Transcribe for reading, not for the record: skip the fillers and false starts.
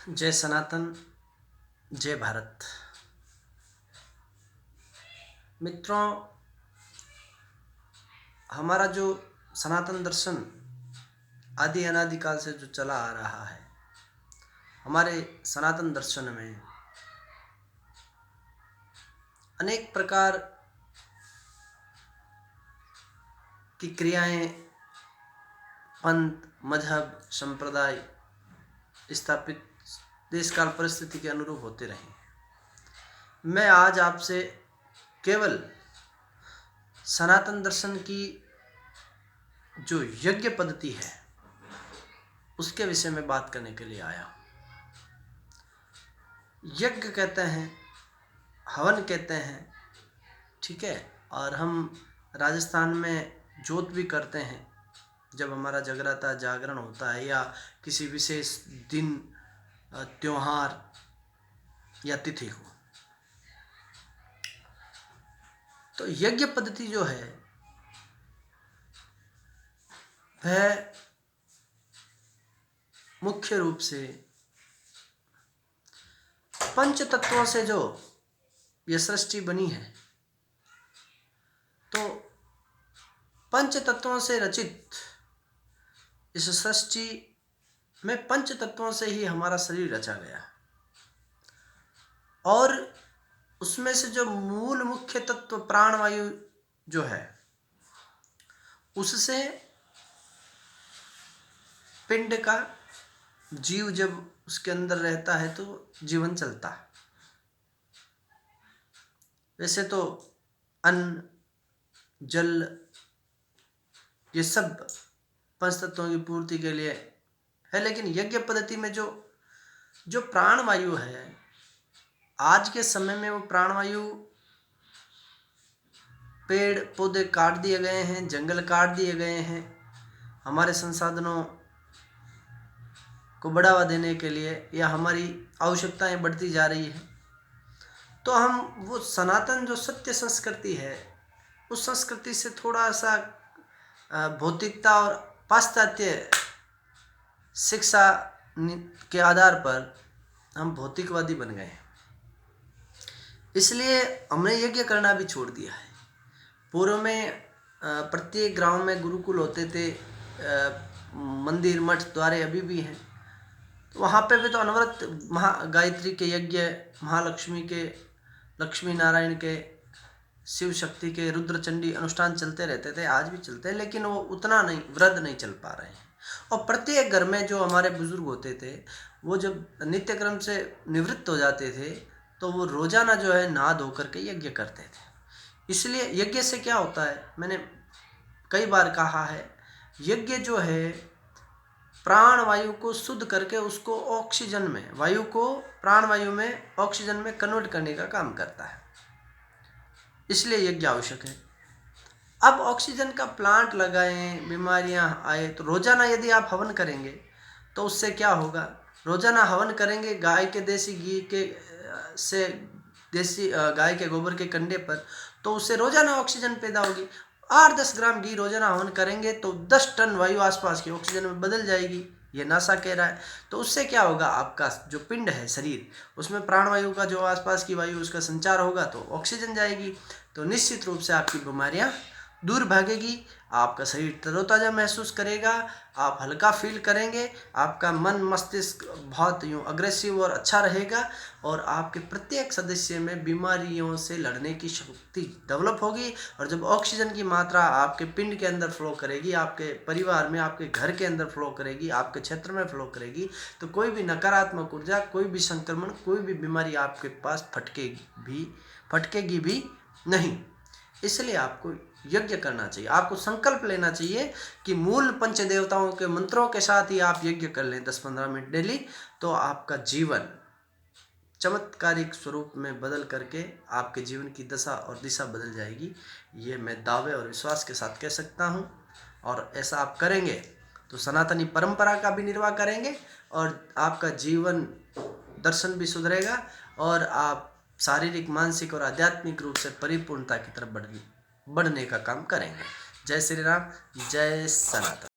जय सनातन, जय भारत। मित्रों, हमारा जो सनातन दर्शन आदि अनादि काल से जो चला आ रहा है, हमारे सनातन दर्शन में अनेक प्रकार की क्रियाएं, पंथ, मजहब, संप्रदाय स्थापित देश काल परिस्थिति के अनुरूप होते रहे। मैं आज आपसे केवल सनातन दर्शन की जो यज्ञ पद्धति है उसके विषय में बात करने के लिए आया। यज्ञ कहते हैं, हवन कहते हैं, ठीक है। और हम राजस्थान में जोत भी करते हैं जब हमारा जगराता जागरण होता है या किसी विशेष दिन, त्योहार या तिथि हो। तो यज्ञ पद्धति जो है वह मुख्य रूप से पंच तत्वों से जो यह सृष्टि बनी है, तो पंच तत्वों से रचित इस सृष्टि में पंच तत्वों से ही हमारा शरीर रचा गया और उसमें से जो मूल मुख्य तत्व प्राणवायु जो है, उससे पिंड का जीव जब उसके अंदर रहता है तो जीवन चलता है। वैसे तो अन्न, जल, ये सब पंच तत्वों की पूर्ति के लिए है, लेकिन यज्ञ पद्धति में जो प्राणवायु है, आज के समय में वो प्राणवायु पेड़ पौधे काट दिए गए हैं, जंगल काट दिए गए हैं, हमारे संसाधनों को बढ़ावा देने के लिए या हमारी आवश्यकताएं बढ़ती जा रही है। तो हम वो सनातन जो सत्य संस्कृति है, उस संस्कृति से थोड़ा सा भौतिकता और पाश्चात्य शिक्षा के आधार पर हम भौतिकवादी बन गए हैं। इसलिए हमने यज्ञ करना भी छोड़ दिया है। पूर्व में प्रत्येक गांव में गुरुकुल होते थे, मंदिर, मठ, द्वारे अभी भी हैं। तो वहाँ पे भी तो अनवरत गायत्री के यज्ञ, महालक्ष्मी के, लक्ष्मी नारायण के, शिव शक्ति के, रुद्र चंडी अनुष्ठान चलते रहते थे, आज भी चलते हैं, लेकिन वो उतना नहीं, वृद्ध नहीं चल पा रहे हैं। और प्रत्येक घर में जो हमारे बुजुर्ग होते थे, वो जब नित्य क्रम से निवृत्त हो जाते थे तो वो रोजाना जो है नहा धो करके यज्ञ करते थे। इसलिए यज्ञ से क्या होता है, मैंने कई बार कहा है, यज्ञ जो है प्राण वायु को शुद्ध करके उसको ऑक्सीजन में, वायु को प्राणवायु में ऑक्सीजन में कन्वर्ट करने का काम करता है। इसलिए यज्ञ आवश्यक है। अब ऑक्सीजन का प्लांट लगाएं, बीमारियां आए, तो रोजाना यदि आप हवन करेंगे तो उससे क्या होगा, रोजाना हवन करेंगे गाय के देसी घी के से, देसी गाय के गोबर के कंडे पर, तो उससे रोजाना ऑक्सीजन पैदा होगी। 8-10 ग्राम घी रोजाना हवन करेंगे तो 10 टन वायु आसपास की ऑक्सीजन में बदल जाएगी, ये नासा कह रहा है। तो उससे क्या होगा, आपका जो पिंड है, शरीर, उसमें प्राणवायु का जो आसपास की वायु उसका संचार होगा तो ऑक्सीजन जाएगी, तो निश्चित रूप से आपकी बीमारियां दूर भागेगी, आपका शरीर तरोताजा महसूस करेगा, आप हल्का फील करेंगे, आपका मन मस्तिष्क बहुत यूँ अग्रेसिव और अच्छा रहेगा और आपके प्रत्येक सदस्य में बीमारियों से लड़ने की शक्ति डेवलप होगी। और जब ऑक्सीजन की मात्रा आपके पिंड के अंदर फ्लो करेगी, आपके परिवार में, आपके घर के अंदर फ्लो करेगी, आपके क्षेत्र में फ्लो करेगी, तो कोई भी नकारात्मक ऊर्जा, कोई भी संक्रमण, कोई भी बीमारी आपके पास फटकेगी भी नहीं। इसलिए आपको यज्ञ करना चाहिए, आपको संकल्प लेना चाहिए कि मूल पंच देवताओं के मंत्रों के साथ ही आप यज्ञ कर लें 10-15 मिनट डेली, तो आपका जीवन चमत्कारिक स्वरूप में बदल करके आपके जीवन की दशा और दिशा बदल जाएगी। ये मैं दावे और विश्वास के साथ कह सकता हूँ। और ऐसा आप करेंगे तो सनातनी परंपरा का भी निर्वाह करेंगे और आपका जीवन दर्शन भी सुधरेगा और आप शारीरिक, मानसिक और आध्यात्मिक रूप से परिपूर्णता की तरफ बढ़ने का काम करेंगे। जय श्री राम, जय सनातन।